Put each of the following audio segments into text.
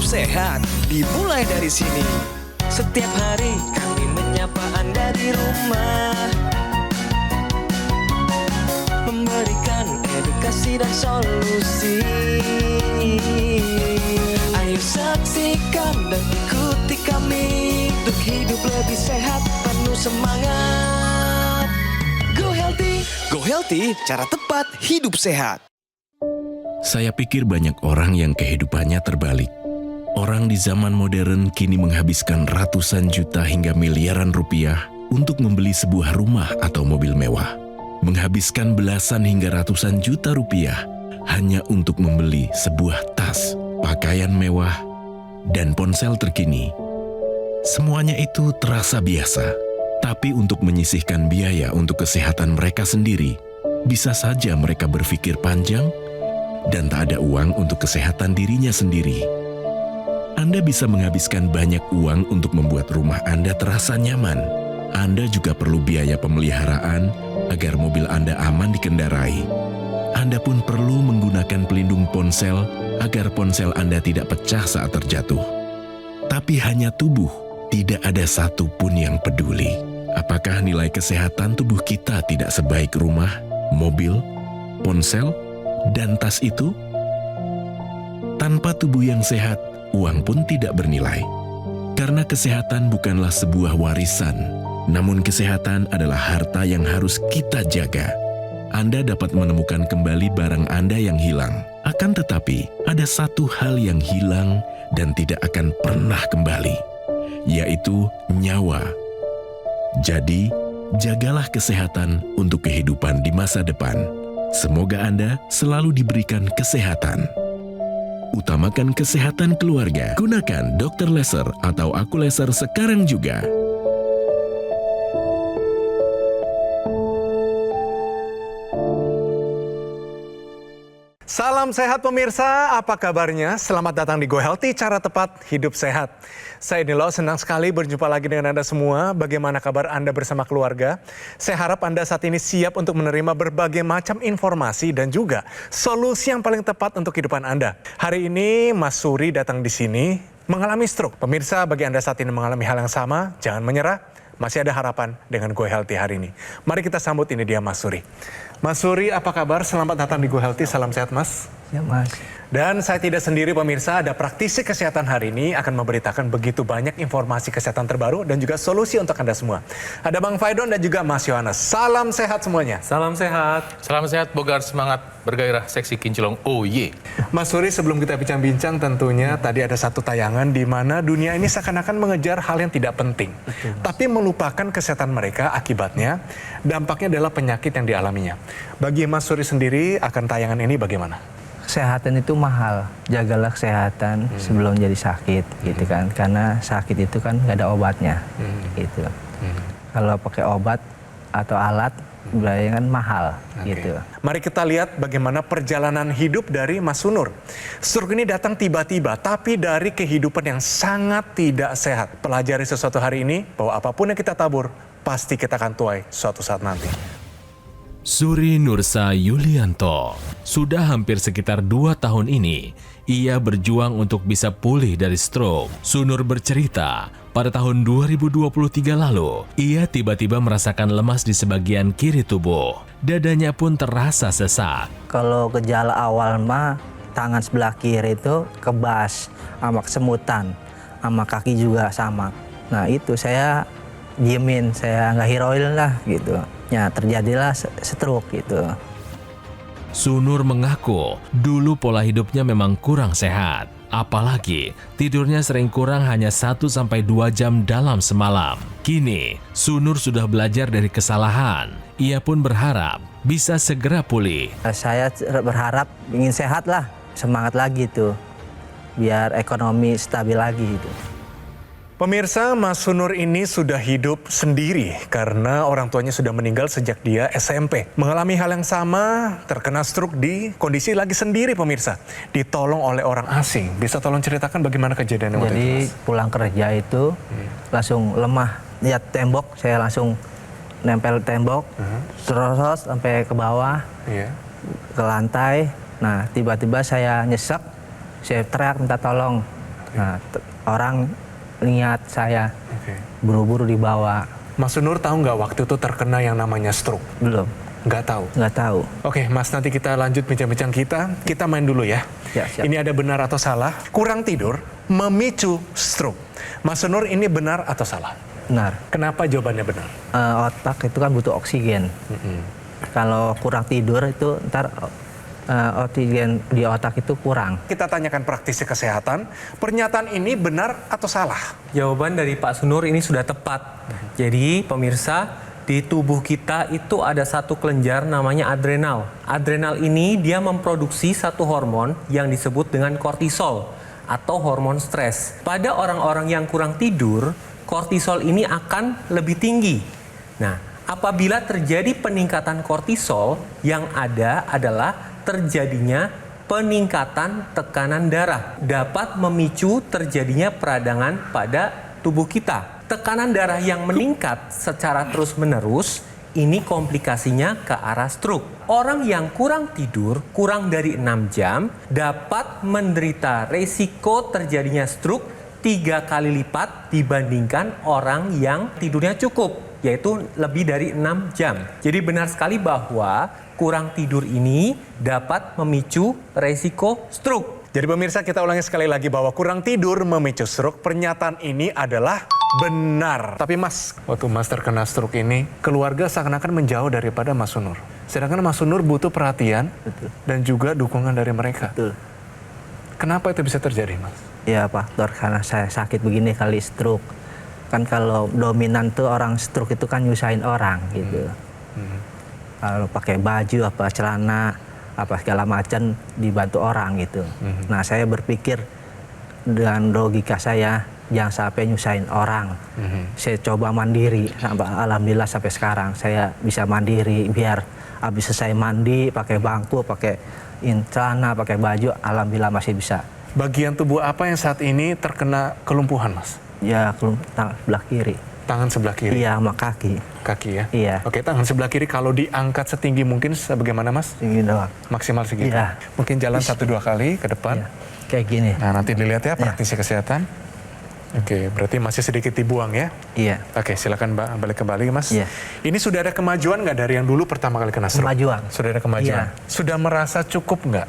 sehat dimulai dari sini. Setiap hari kami menyapa Anda di rumah, memberikan edukasi dan solusi. Ayo saksikan dan ikuti kami untuk hidup lebih sehat, penuh semangat. Go Healthy, cara tepat hidup sehat. Saya pikir banyak orang yang kehidupannya terbalik. Orang di zaman modern kini menghabiskan ratusan juta hingga miliaran rupiah untuk membeli sebuah rumah atau mobil mewah. Menghabiskan belasan hingga ratusan juta rupiah hanya untuk membeli sebuah tas, pakaian mewah, dan ponsel terkini. Semuanya itu terasa biasa, tapi untuk menyisihkan biaya untuk kesehatan mereka sendiri, bisa saja mereka berpikir panjang dan tak ada uang untuk kesehatan dirinya sendiri. Anda bisa menghabiskan banyak uang untuk membuat rumah Anda terasa nyaman. Anda juga perlu biaya pemeliharaan agar mobil Anda aman dikendarai. Anda pun perlu menggunakan pelindung ponsel agar ponsel Anda tidak pecah saat terjatuh. Tapi hanya tubuh, tidak ada satupun yang peduli. Apakah nilai kesehatan tubuh kita tidak sebaik rumah, mobil, ponsel, dan tas itu? Tanpa tubuh yang sehat, uang pun tidak bernilai. Karena kesehatan bukanlah sebuah warisan, namun kesehatan adalah harta yang harus kita jaga. Anda dapat menemukan kembali barang Anda yang hilang. Akan tetapi, ada satu hal yang hilang dan tidak akan pernah kembali, yaitu nyawa. Jadi, jagalah kesehatan untuk kehidupan di masa depan. Semoga Anda selalu diberikan kesehatan. Utamakan kesehatan keluarga. Gunakan Dr. Laser atau Aku Laser sekarang juga. Salam sehat pemirsa, apa kabarnya? Selamat datang di Go Healthy, cara tepat hidup sehat. Saya Nilo, senang sekali berjumpa lagi dengan Anda semua. Bagaimana kabar Anda bersama keluarga? Saya harap Anda saat ini siap untuk menerima berbagai macam informasi dan juga solusi yang paling tepat untuk kehidupan Anda. Hari ini Mas Suri datang di sini mengalami stroke. Pemirsa, bagi Anda saat ini mengalami hal yang sama, jangan menyerah. Masih ada harapan dengan Go Healthy hari ini. Mari kita sambut, ini dia Mas Suri. Mas Suri, apa kabar? Selamat datang di Go Healthy. Salam sehat, Mas. Ya, Mas. Dan saya tidak sendiri pemirsa, ada praktisi kesehatan hari ini akan memberitakan begitu banyak informasi kesehatan terbaru dan juga solusi untuk Anda semua. Ada Bang Faidon dan juga Mas Yohanes. Salam sehat semuanya. Salam sehat. Salam sehat, bogar semangat, bergairah, seksi kinclong. Oh ye. Mas Suri, sebelum kita bincang-bincang tentunya tadi ada satu tayangan di mana dunia ini seakan-akan mengejar hal yang tidak penting. Tapi melupakan kesehatan mereka, akibatnya dampaknya adalah penyakit yang dialaminya. Bagi Mas Suri sendiri akan tayangan ini bagaimana? Kesehatan itu mahal, jagalah kesehatan sebelum jadi sakit, gitu kan. Karena sakit itu kan nggak ada obatnya, gitu. Kalau pakai obat atau alat, biayanya kan mahal, gitu. Mari kita lihat bagaimana perjalanan hidup dari Mas Sunur. Stroke ini datang tiba-tiba, tapi dari kehidupan yang sangat tidak sehat. Pelajari sesuatu hari ini, bahwa apapun yang kita tabur, pasti kita akan tuai suatu saat nanti. Suri Nursa Yulianto. Sudah hampir sekitar 2 tahun ini, ia berjuang untuk bisa pulih dari stroke. Sunur bercerita, pada tahun 2023 lalu, ia tiba-tiba merasakan lemas di sebagian kiri tubuh. Dadanya pun terasa sesak. Kalau gejala awal mah, tangan sebelah kiri itu kebas, sama kesemutan, sama kaki juga sama. Nah itu saya diemin, saya nggak hirauin lah gitu. Ya terjadilah stroke gitu. Sunur mengaku dulu pola hidupnya memang kurang sehat. Apalagi tidurnya sering kurang hanya 1-2 jam dalam semalam. Kini Sunur sudah belajar dari kesalahan. Ia pun berharap bisa segera pulih. Saya berharap ingin sehat lah, semangat lagi tuh. Biar ekonomi stabil lagi gitu. Pemirsa, Mas Sunur ini sudah hidup sendiri karena orang tuanya sudah meninggal sejak dia SMP. Mengalami hal yang sama, terkena stroke di kondisi lagi sendiri pemirsa. Ditolong oleh orang asing. Bisa tolong ceritakan bagaimana kejadian waktu itu? Jadi pulang kerja itu langsung lemah. Lihat tembok, saya langsung nempel tembok, terus sampai ke bawah, ke lantai. Nah tiba-tiba saya nyesek, saya teriak minta tolong. Nah, orang lihat saya Oke. buru-buru dibawa. Mas Sunur tahu nggak waktu itu terkena yang namanya stroke? Belum, Nggak tahu. nggak tahu. Oke, Mas, nanti kita lanjut bincang-bincang kita. Kita main dulu ya. Ya, siap. Ini ada benar atau salah. Kurang tidur memicu stroke. Mas Sunur, ini benar atau salah? Benar. Kenapa jawabannya benar? Otak itu kan butuh oksigen. Kalau kurang tidur itu ntar oksigen di otak itu kurang. Kita tanyakan praktisi kesehatan. Pernyataan ini benar atau salah? Jawaban dari Pak Sunur ini sudah tepat. Jadi pemirsa, di tubuh kita itu ada satu kelenjar namanya adrenal. Adrenal ini dia memproduksi satu hormon yang disebut dengan kortisol atau hormon stres. Pada orang-orang yang kurang tidur, kortisol ini akan lebih tinggi. Nah, apabila terjadi peningkatan kortisol, yang ada adalah terjadinya peningkatan tekanan darah, dapat memicu terjadinya peradangan pada tubuh kita. Tekanan darah yang meningkat secara terus-menerus, ini komplikasinya ke arah stroke. Orang yang kurang tidur, kurang dari 6 jam, dapat menderita resiko terjadinya stroke 3 kali lipat dibandingkan orang yang tidurnya cukup, yaitu lebih dari 6 jam. Jadi benar sekali bahwa kurang tidur ini dapat memicu resiko stroke. Jadi pemirsa, kita ulangi sekali lagi bahwa kurang tidur memicu stroke. Pernyataan ini adalah benar. Tapi Mas, waktu Mas terkena stroke ini, keluarga seakan-akan menjauh daripada Mas Sunur. Sedangkan Mas Sunur butuh perhatian dan juga dukungan dari mereka. Betul. Kenapa itu bisa terjadi, Mas? Ya faktor karena saya sakit begini kali stroke. Kan kalau dominan tuh orang stroke itu kan nyusahin orang gitu. Kalau pakai baju apa celana apa segala macam dibantu orang gitu. Nah saya berpikir dengan logika saya jangan sampai nyusahin orang. Saya coba mandiri sampai alhamdulillah sampai sekarang saya bisa mandiri, biar habis selesai mandi pakai bangku, pakai celana, pakai baju, alhamdulillah masih bisa. Bagian tubuh apa yang saat ini terkena kelumpuhan, Mas? Ya tangan sebelah kiri. Tangan sebelah kiri? Iya, sama kaki. Kaki ya? Iya. Oke, tangan sebelah kiri kalau diangkat setinggi mungkin bagaimana, Mas? Tinggi doang. Maksimal segitu? Iya. Mungkin jalan 1-2 kali ke depan. Iya. Kayak gini. Nah, nanti dilihat ya praktisi kesehatan. Oke, berarti masih sedikit dibuang ya? Iya. Oke, silakan Mbak balik kembali, Mas. Iya. Ini sudah ada kemajuan nggak dari yang dulu pertama kali kena stroke? Kemajuan. Sudah ada kemajuan. Iya. Sudah merasa cukup nggak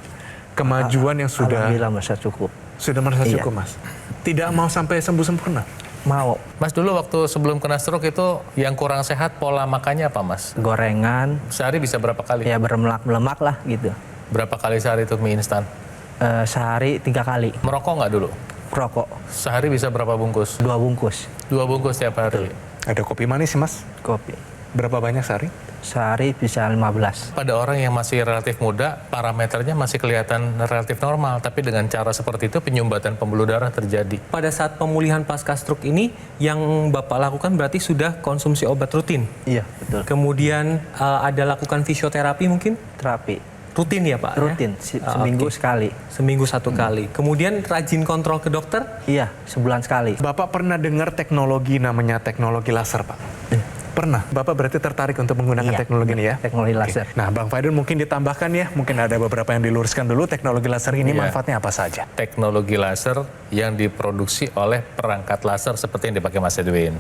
kemajuan yang sudah? Alhamdulillah merasa cukup. Sudah merasa Iya. cukup, Mas. Tidak mau sampai sembuh sempurna. Mau Mas, dulu waktu sebelum kena stroke itu yang kurang sehat pola makannya apa, Mas? gorengan, Sehari bisa berapa kali? ya berlemak-lemak lah gitu. Berapa kali sehari itu mie instan? Sehari 3 kali. Merokok nggak dulu? Rokok Sehari bisa berapa bungkus? 2 bungkus. 2 bungkus tiap hari. Ada kopi manis, Mas. Kopi. Berapa banyak sehari? Sehari bisa 15. Pada orang yang masih relatif muda, parameternya masih kelihatan relatif normal. Tapi dengan cara seperti itu penyumbatan pembuluh darah terjadi. Pada saat pemulihan pasca stroke ini, yang Bapak lakukan berarti sudah konsumsi obat rutin. Iya, betul. Kemudian ada lakukan fisioterapi mungkin? Terapi Rutin ya Pak? rutin seminggu Oke. sekali. Seminggu 1 kali. Kemudian rajin kontrol ke dokter? Iya, sebulan sekali. Bapak pernah dengar teknologi namanya teknologi laser, Pak? Pernah. Bapak berarti tertarik untuk menggunakan Iya, teknologi ini ya? teknologi Oke. laser. Nah, Bang Faidun mungkin ditambahkan ya, mungkin ada beberapa yang diluruskan dulu. Teknologi laser ini Iya. manfaatnya apa saja? Teknologi laser yang diproduksi oleh perangkat laser seperti yang dipakai Mas Edwin.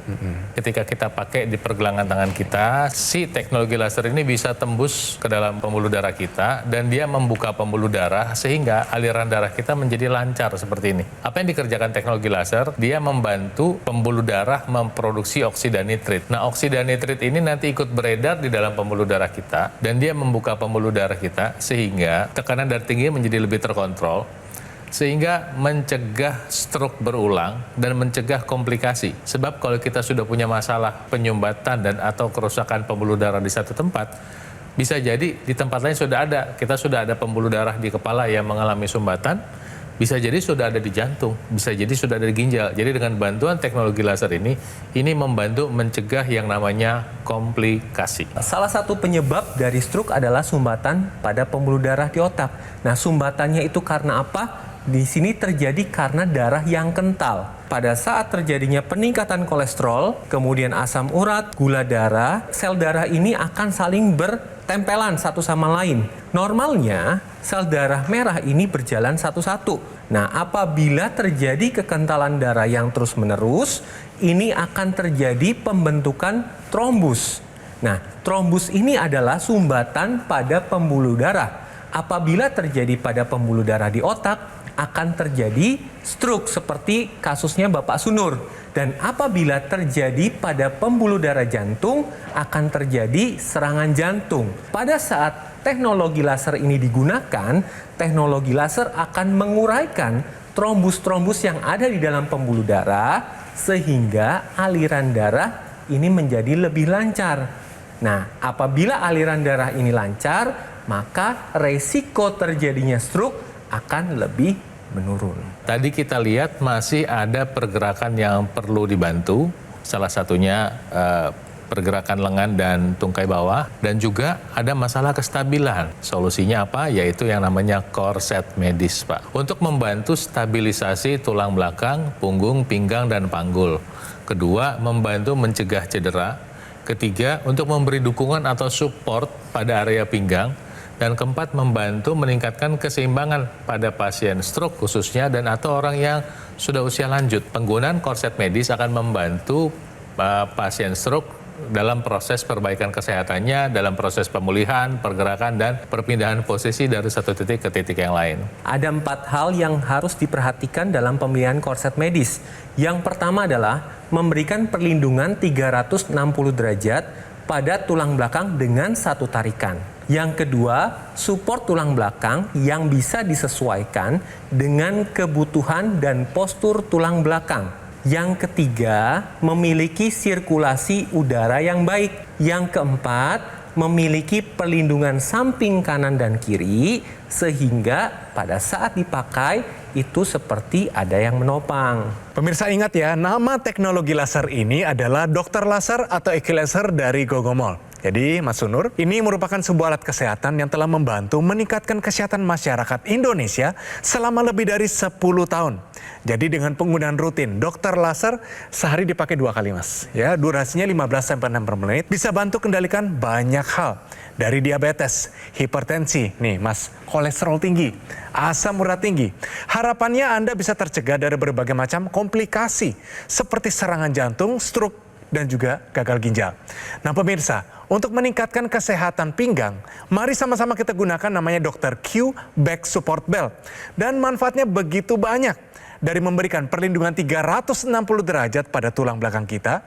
Ketika kita pakai di pergelangan tangan kita, si teknologi laser ini bisa tembus ke dalam pembuluh darah kita dan dia membuka pembuluh darah sehingga aliran darah kita menjadi lancar seperti ini. Apa yang dikerjakan teknologi laser? Dia membantu pembuluh darah memproduksi oksida nitrit. Nah, oksida nitrit ini nanti ikut beredar di dalam pembuluh darah kita dan dia membuka pembuluh darah kita sehingga tekanan darah tinggi menjadi lebih terkontrol, sehingga mencegah stroke berulang dan mencegah komplikasi. Sebab kalau kita sudah punya masalah penyumbatan dan atau kerusakan pembuluh darah di satu tempat, bisa jadi di tempat lain sudah ada. Kita sudah ada pembuluh darah di kepala yang mengalami sumbatan, bisa jadi sudah ada di jantung, bisa jadi sudah ada di ginjal. Jadi dengan bantuan teknologi laser ini membantu mencegah yang namanya komplikasi. Salah satu penyebab dari stroke adalah sumbatan pada pembuluh darah di otak. Nah, sumbatannya itu karena apa? Di sini terjadi karena darah yang kental. Pada saat terjadinya peningkatan kolesterol, kemudian asam urat, gula darah, sel darah ini akan saling bertempelan satu sama lain. Normalnya sel darah merah ini berjalan satu-satu. Nah, apabila terjadi kekentalan darah yang terus-menerus, ini akan terjadi pembentukan trombus. Nah, trombus ini adalah sumbatan pada pembuluh darah. Apabila terjadi pada pembuluh darah di otak, akan terjadi stroke seperti kasusnya Bapak Sunur. Dan apabila terjadi pada pembuluh darah jantung, akan terjadi serangan jantung. Pada saat teknologi laser ini digunakan, teknologi laser akan menguraikan trombus-trombus yang ada di dalam pembuluh darah, sehingga aliran darah ini menjadi lebih lancar. Nah, apabila aliran darah ini lancar, maka resiko terjadinya stroke akan lebih menurun. Tadi kita lihat masih ada pergerakan yang perlu dibantu, salah satunya pergerakan lengan dan tungkai bawah, dan juga ada masalah kestabilan. Solusinya apa? Yaitu yang namanya korset medis, Pak. Untuk membantu stabilisasi tulang belakang, punggung, pinggang, dan panggul. Kedua, membantu mencegah cedera. Ketiga, untuk memberi dukungan atau support pada area pinggang. Dan keempat, membantu meningkatkan keseimbangan pada pasien stroke khususnya dan atau orang yang sudah usia lanjut. Penggunaan korset medis akan membantu pasien stroke dalam proses perbaikan kesehatannya, dalam proses pemulihan, pergerakan, dan perpindahan posisi dari satu titik ke titik yang lain. Ada 4 hal yang harus diperhatikan dalam pemilihan korset medis. Yang pertama adalah memberikan perlindungan 360 derajat pada tulang belakang dengan satu tarikan. Yang kedua, support tulang belakang yang bisa disesuaikan dengan kebutuhan dan postur tulang belakang. Yang ketiga, memiliki sirkulasi udara yang baik. Yang keempat, memiliki perlindungan samping kanan dan kiri sehingga pada saat dipakai itu seperti ada yang menopang. Pemirsa ingat ya, nama teknologi laser ini adalah Dokter Laser atau Equilaser dari Gogomol. Jadi Mas Sunur, ini merupakan sebuah alat kesehatan yang telah membantu meningkatkan kesehatan masyarakat Indonesia selama lebih dari 10 tahun. Jadi dengan penggunaan rutin dokter laser sehari dipakai 2 kali Mas. Ya, durasinya 15-60 menit bisa bantu kendalikan banyak hal. Dari diabetes, hipertensi, nih Mas, kolesterol tinggi, asam urat tinggi. Harapannya Anda bisa tercegah dari berbagai macam komplikasi seperti serangan jantung, stroke, dan juga gagal ginjal. Nah pemirsa, untuk meningkatkan kesehatan pinggang, mari sama-sama kita gunakan namanya Dr. Q Back Support Belt. Dan manfaatnya begitu banyak. Dari memberikan perlindungan 360 derajat pada tulang belakang kita,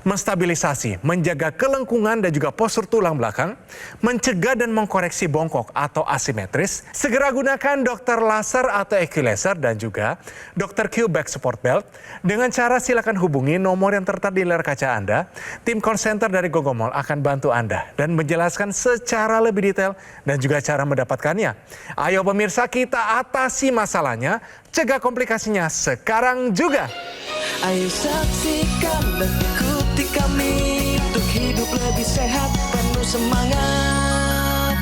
menstabilisasi, menjaga kelengkungan dan juga postur tulang belakang, mencegah dan mengkoreksi bongkok atau asimetris, segera gunakan dokter laser atau Equilaser dan juga Dr. Q Back Support Belt. Dengan cara silakan hubungi nomor yang tertera di layar kaca Anda. Tim call center dari Gogomol akan bantu Anda dan menjelaskan secara lebih detail dan juga cara mendapatkannya. Ayo pemirsa, kita atasi masalahnya, cegah komplikasinya sekarang juga. Ayo saksikan dan ikuti kami untuk hidup lebih sehat, penuh semangat.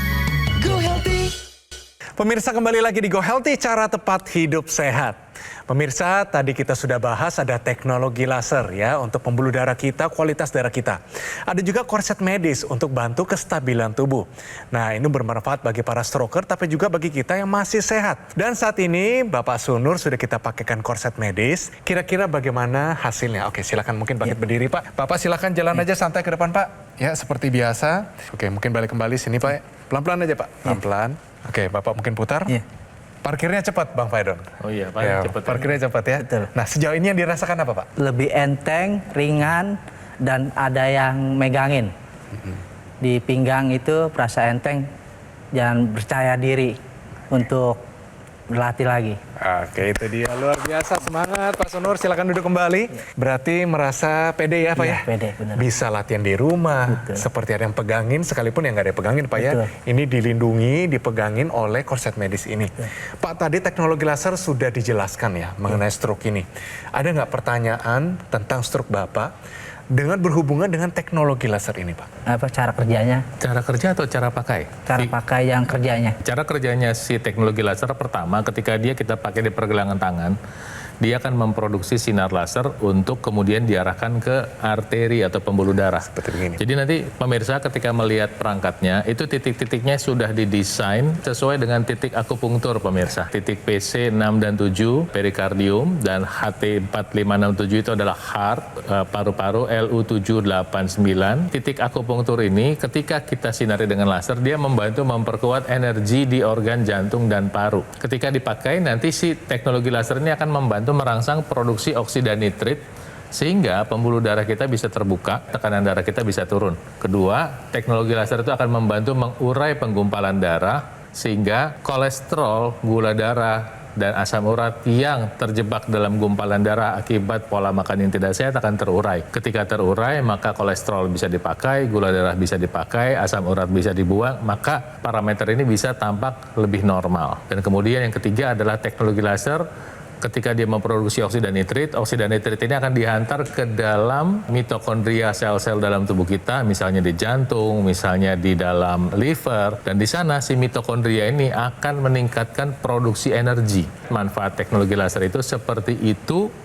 Go Healthy. Pemirsa, kembali lagi di Go Healthy, cara tepat hidup sehat. Pemirsa, tadi kita sudah bahas ada teknologi laser ya untuk pembuluh darah kita, kualitas darah kita. Ada juga korset medis untuk bantu kestabilan tubuh. Nah, ini bermanfaat bagi para stroker tapi juga bagi kita yang masih sehat. Dan saat ini Bapak Sunur sudah kita pakaikan korset medis. Kira-kira bagaimana hasilnya? Oke, silakan mungkin bangkit berdiri Pak. Bapak silakan jalan aja santai ke depan Pak. Ya, seperti biasa. Oke, mungkin balik kembali sini Pak. Pelan-pelan aja Pak. Pelan-pelan. Oke, Bapak mungkin putar. Parkirnya cepat Bang Faidon. Oh iya, Pak, Ya, cepat. parkirnya cepat ya. Betul. Nah, sejauh ini yang dirasakan apa Pak? Lebih enteng, ringan, dan ada yang megangin. Di pinggang itu perasa enteng, jangan percaya diri untuk berlatih lagi. Oke, itu dia. Luar biasa, semangat Pak Sunur. Silakan duduk kembali. Berarti merasa pede ya Pak Iya, ya? pede, benar. Bisa latihan di rumah, Betul. seperti ada yang pegangin, sekalipun yang nggak ada yang pegangin Pak ya. Betul. Ini dilindungi, dipegangin oleh korset medis ini. Pak, tadi teknologi laser sudah dijelaskan ya mengenai stroke ini. Ada nggak pertanyaan tentang stroke Bapak dengan berhubungan dengan teknologi laser ini Pak? Apa cara kerjanya? Cara kerja atau cara pakai? Cara pakai yang kerjanya. Cara kerjanya si teknologi laser pertama ketika kita pakai di pergelangan tangan, dia akan memproduksi sinar laser untuk kemudian diarahkan ke arteri atau pembuluh darah. Seperti begini. Jadi nanti pemirsa ketika melihat perangkatnya, itu titik-titiknya sudah didesain sesuai dengan titik akupunktur pemirsa. Titik PC 6 dan 7, perikardium, dan HT 4567 itu adalah heart, paru-paru, LU 789. Titik akupunktur ini ketika kita sinari dengan laser, dia membantu memperkuat energi di organ jantung dan paru. Ketika dipakai, nanti si teknologi laser ini akan membantu merangsang produksi oksida nitrit sehingga pembuluh darah kita bisa terbuka, tekanan darah kita bisa turun. Kedua, teknologi laser itu akan membantu mengurai penggumpalan darah sehingga kolesterol, gula darah, dan asam urat yang terjebak dalam gumpalan darah akibat pola makan yang tidak sehat akan terurai. Ketika terurai, maka kolesterol bisa dipakai, gula darah bisa dipakai, asam urat bisa dibuang, maka parameter ini bisa tampak lebih normal. Dan kemudian yang ketiga adalah teknologi laser. Ketika dia memproduksi oksida nitrit ini akan dihantar ke dalam mitokondria sel-sel dalam tubuh kita, misalnya di jantung, misalnya di dalam liver, dan di sana si mitokondria ini akan meningkatkan produksi energi. Manfaat teknologi laser itu seperti itu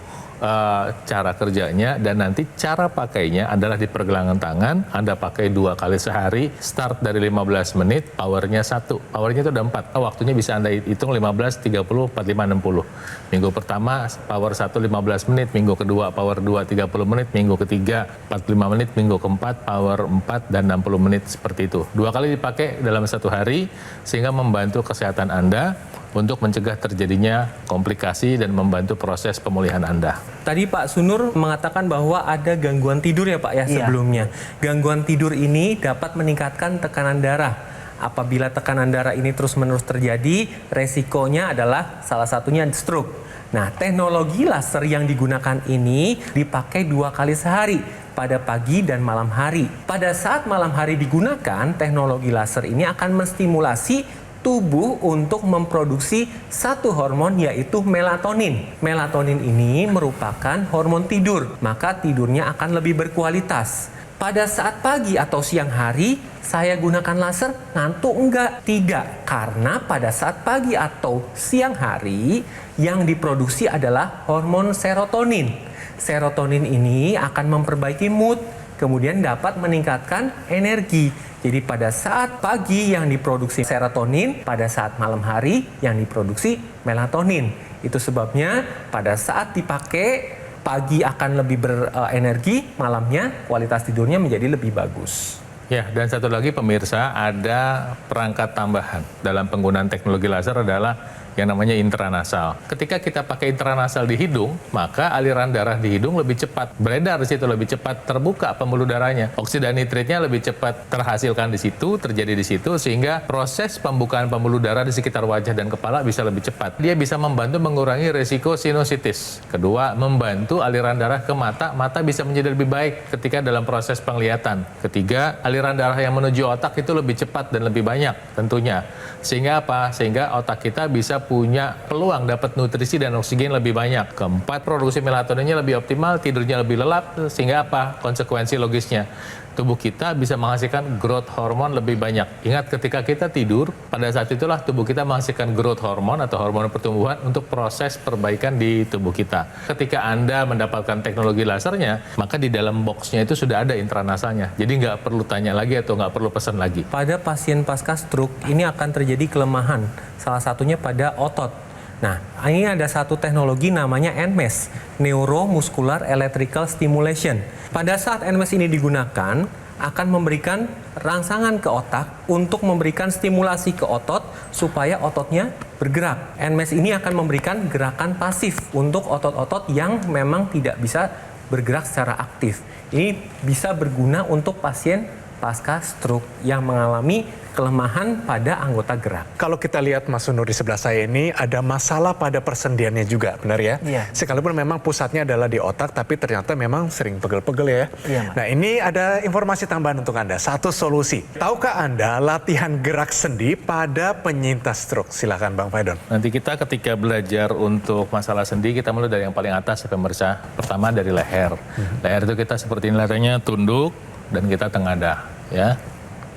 cara kerjanya, dan nanti cara pakainya adalah di pergelangan tangan. Anda pakai 2 kali sehari, start dari 15 menit, powernya 1. Powernya itu ada 4. Waktunya bisa Anda hitung 15, 30, 45, 60. Minggu pertama power 1 15 menit, minggu kedua power 2 30 menit, minggu ketiga 45 menit, minggu keempat power 4 dan 60 menit, seperti itu. 2 kali dipakai dalam 1 hari sehingga membantu kesehatan Anda untuk mencegah terjadinya komplikasi dan membantu proses pemulihan Anda. Tadi Pak Sunur mengatakan bahwa ada gangguan tidur ya Pak ya sebelumnya. Gangguan tidur ini dapat meningkatkan tekanan darah. Apabila tekanan darah ini terus-menerus terjadi, resikonya adalah salah satunya stroke. Nah, teknologi laser yang digunakan ini dipakai 2 kali sehari, pada pagi dan malam hari. Pada saat malam hari digunakan, teknologi laser ini akan menstimulasi tubuh untuk memproduksi satu hormon, yaitu melatonin. Melatonin ini merupakan hormon tidur, maka tidurnya akan lebih berkualitas. Pada saat pagi atau siang hari, saya gunakan laser, ngantuk enggak? Tidak, karena pada saat pagi atau siang hari, yang diproduksi adalah hormon serotonin. Serotonin ini akan memperbaiki mood, kemudian dapat meningkatkan energi. Jadi pada saat pagi yang diproduksi serotonin, pada saat malam hari yang diproduksi melatonin. Itu sebabnya pada saat dipakai, pagi akan lebih berenergi, malamnya kualitas tidurnya menjadi lebih bagus. Ya, dan satu lagi pemirsa, ada perangkat tambahan dalam penggunaan teknologi laser adalah yang namanya intranasal. Ketika kita pakai intranasal di hidung, maka aliran darah di hidung lebih cepat beredar di situ, lebih cepat terbuka pembuluh darahnya. Oksida nitritnya lebih cepat terhasilkan di situ, terjadi di situ, sehingga proses pembukaan pembuluh darah di sekitar wajah dan kepala bisa lebih cepat. Dia bisa membantu mengurangi resiko sinusitis. Kedua, membantu aliran darah ke mata. Mata bisa menjadi lebih baik ketika dalam proses penglihatan. Ketiga, aliran darah yang menuju otak itu lebih cepat dan lebih banyak tentunya. Sehingga apa? Sehingga otak kita bisa punya peluang dapat nutrisi dan oksigen lebih banyak. Keempat, produksi melatoninnya lebih optimal, tidurnya lebih lelap, sehingga apa? Konsekuensi logisnya, tubuh kita bisa menghasilkan growth hormone lebih banyak. Ingat, ketika kita tidur, pada saat itulah tubuh kita menghasilkan growth hormone atau hormon pertumbuhan untuk proses perbaikan di tubuh kita. Ketika Anda mendapatkan teknologi lasernya, maka di dalam boxnya itu sudah ada intranasalnya. Jadi nggak perlu tanya lagi atau nggak perlu pesan lagi. Pada pasien pasca stroke, ini akan terjadi kelemahan. Salah satunya pada otot. Nah, ini ada satu teknologi namanya NMES, Neuromuscular Electrical Stimulation. Pada saat NMES ini digunakan, akan memberikan rangsangan ke otak untuk memberikan stimulasi ke otot supaya ototnya bergerak. NMES ini akan memberikan gerakan pasif untuk otot-otot yang memang tidak bisa bergerak secara aktif. Ini bisa berguna untuk pasien pasca stroke yang mengalami kelemahan pada anggota gerak. Kalau kita lihat Mas Sunur di sebelah saya ini ada masalah pada persendiannya juga, benar ya? Iya. Sekalipun memang pusatnya adalah di otak, tapi ternyata memang sering pegel-pegel ya. Iya, Mas. Nah, ini ada informasi tambahan untuk Anda, satu solusi. Tahukah Anda latihan gerak sendi pada penyintas stroke? Silakan Bang Faidon. Nanti kita ketika belajar untuk masalah sendi, kita mulai dari yang paling atas ya pemirsa. Pertama dari leher. Leher itu kita seperti ini, lehernya tunduk dan kita tengadah ya.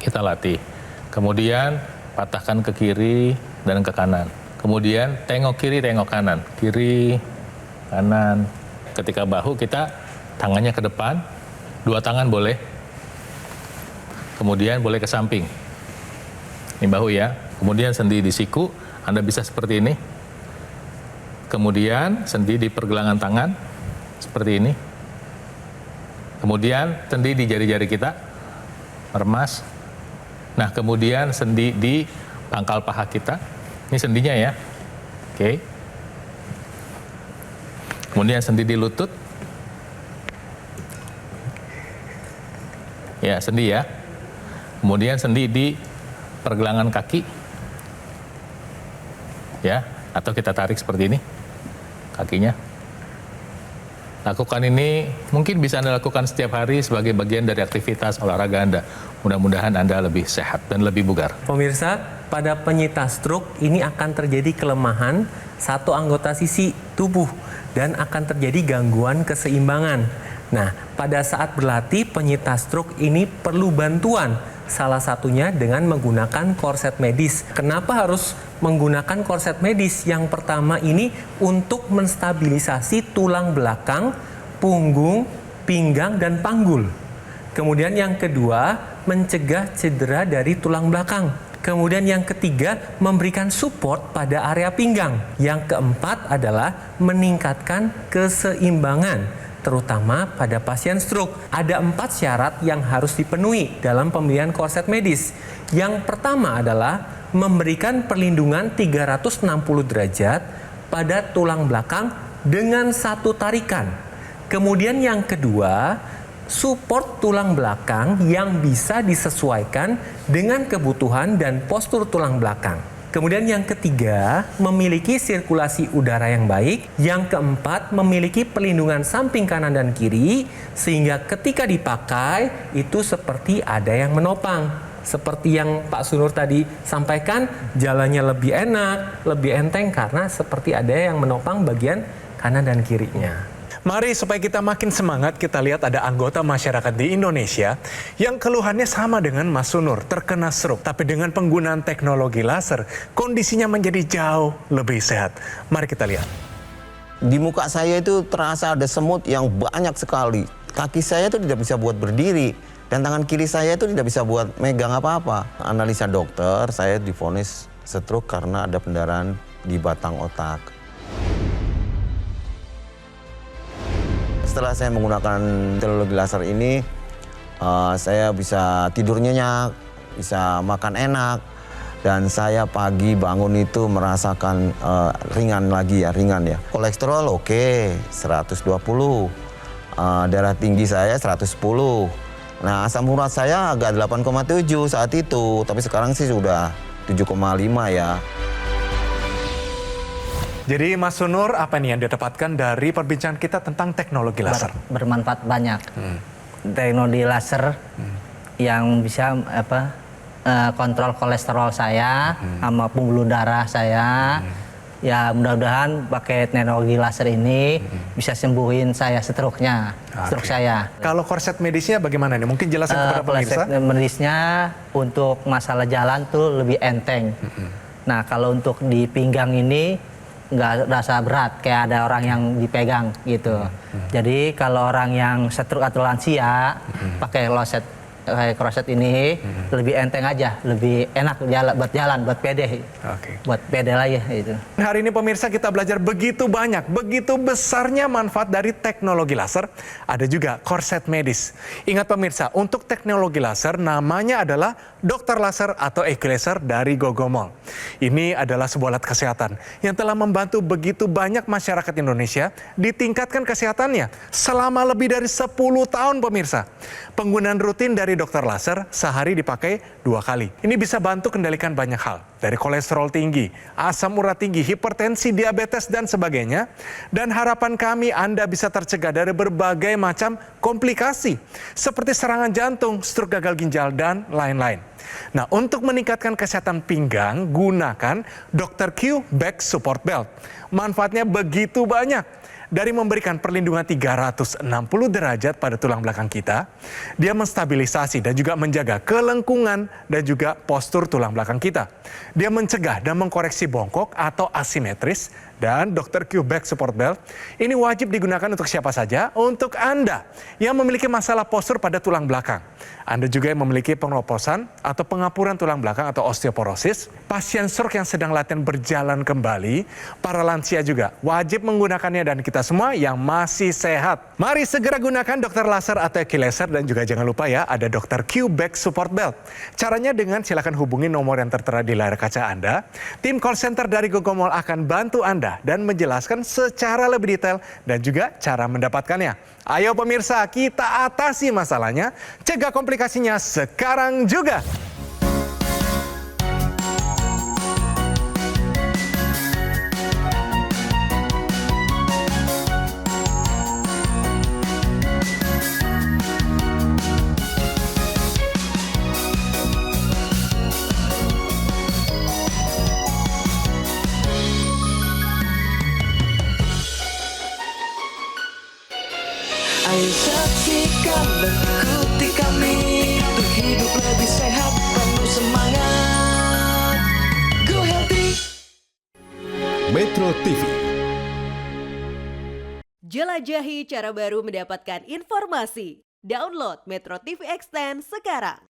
Kita latih. Kemudian patahkan ke kiri dan ke kanan. Kemudian tengok kiri, tengok kanan. Kiri, kanan. Ketika bahu kita tangannya ke depan, 2 tangan boleh. Kemudian boleh ke samping. Ini bahu ya. Kemudian sendi di siku, Anda bisa seperti ini. Kemudian sendi di pergelangan tangan, seperti ini. Kemudian sendi di jari-jari kita, meremas. Nah, kemudian sendi di pangkal paha kita. Ini sendinya ya. Oke. Kemudian sendi di lutut. Ya, sendi ya. Kemudian sendi di pergelangan kaki. Ya, atau kita tarik seperti ini kakinya. Lakukan ini mungkin bisa Anda lakukan setiap hari sebagai bagian dari aktivitas olahraga Anda. Mudah-mudahan Anda lebih sehat dan lebih bugar. Pemirsa, pada penyintas stroke ini akan terjadi kelemahan satu anggota sisi tubuh dan akan terjadi gangguan keseimbangan. Nah, pada saat berlatih penyintas stroke ini perlu bantuan. Salah satunya dengan menggunakan korset medis. Kenapa harus menggunakan korset medis? Yang pertama ini untuk menstabilisasi tulang belakang, punggung, pinggang, dan panggul. Kemudian yang kedua, mencegah cedera dari tulang belakang. Kemudian yang ketiga, memberikan support pada area pinggang. Yang keempat adalah meningkatkan keseimbangan, terutama pada pasien stroke. Ada 4 syarat yang harus dipenuhi dalam pembelian korset medis. Yang pertama adalah memberikan perlindungan 360 derajat pada tulang belakang dengan satu tarikan. Kemudian yang kedua, support tulang belakang yang bisa disesuaikan dengan kebutuhan dan postur tulang belakang. Kemudian yang ketiga, memiliki sirkulasi udara yang baik. Yang keempat, memiliki perlindungan samping kanan dan kiri, sehingga ketika dipakai, itu seperti ada yang menopang. Seperti yang Pak Sunur tadi sampaikan, jalannya lebih enak, lebih enteng, karena seperti ada yang menopang bagian kanan dan kirinya. Mari supaya kita makin semangat, kita lihat ada anggota masyarakat di Indonesia yang keluhannya sama dengan Mas Sunur, terkena stroke. Tapi dengan penggunaan teknologi laser, kondisinya menjadi jauh lebih sehat. Mari kita lihat. Di muka saya itu terasa ada semut yang banyak sekali. Kaki saya itu tidak bisa buat berdiri. Dan tangan kiri saya itu tidak bisa buat megang apa-apa. Analisa dokter, saya divonis stroke karena ada pendarahan di batang otak. Setelah saya menggunakan teknologi laser ini, saya bisa tidur nyenyak, bisa makan enak, dan saya pagi bangun itu merasakan ringan lagi ya, ringan ya. Kolesterol oke, 120, darah tinggi saya 110. Nah, asam urat saya agak 8,7 saat itu, tapi sekarang sih sudah 7,5 ya. Jadi Mas Sunur, apa nih yang didapatkan dari perbincangan kita tentang teknologi laser? Bermanfaat banyak. Teknologi laser yang bisa kontrol kolesterol saya sama pembuluh darah saya. Ya mudah-mudahan pakai teknologi laser ini bisa sembuhin saya stroke-nya, stroke saya. Kalau korset medisnya bagaimana nih? Mungkin jelasin kepada pemirsa. Korset medisnya untuk masalah jalan tuh lebih enteng. Nah kalau untuk di pinggang ini nggak rasa berat kayak ada orang yang dipegang gitu. Jadi kalau orang yang stroke atau lansia pakai korset ini lebih enteng aja, lebih enak jalan, buat pede. Buat pede lagi itu. Hari ini pemirsa kita belajar begitu banyak, begitu besarnya manfaat dari teknologi laser. Ada juga korset medis. Ingat pemirsa, untuk teknologi laser namanya adalah dokter laser atau Equilaser dari Gogomol. Ini adalah sebuah alat kesehatan yang telah membantu begitu banyak masyarakat Indonesia ditingkatkan kesehatannya selama lebih dari 10 tahun pemirsa. Penggunaan rutin dari dokter laser sehari dipakai 2 kali. Ini bisa bantu kendalikan banyak hal. Dari kolesterol tinggi, asam urat tinggi, hipertensi, diabetes, dan sebagainya. Dan harapan kami Anda bisa tercegah dari berbagai macam komplikasi. Seperti serangan jantung, stroke gagal ginjal, dan lain-lain. Nah, untuk meningkatkan kesehatan pinggang, gunakan Dr. Q Back Support Belt. Manfaatnya begitu banyak. Dari memberikan perlindungan 360 derajat pada tulang belakang kita, dia menstabilisasi dan juga menjaga kelengkungan dan juga postur tulang belakang kita. Dia mencegah dan mengkoreksi bongkok atau asimetris Dan Dr. Q-Back Support Belt ini wajib digunakan untuk siapa saja? Untuk Anda yang memiliki masalah postur pada tulang belakang. Anda juga yang memiliki pengeroposan atau pengapuran tulang belakang atau osteoporosis, pasien stroke yang sedang latihan berjalan kembali, para lansia juga wajib menggunakannya dan kita semua yang masih sehat. Mari segera gunakan Dr. Laser atau Q Laser dan juga jangan lupa ya ada Dr. Q-Back Support Belt. Caranya dengan silakan hubungi nomor yang tertera di layar kaca Anda. Tim call center dari Gogomol akan bantu Anda dan menjelaskan secara lebih detail dan juga cara mendapatkannya. Ayo pemirsa, kita atasi masalahnya, cegah komplikasinya sekarang juga. Ayo saksikan dan ikuti kami untuk hidup lebih sehat, penuh semangat. Go Healthy. Metro TV. Jelajahi cara baru mendapatkan informasi. Download Metro TV Extend sekarang.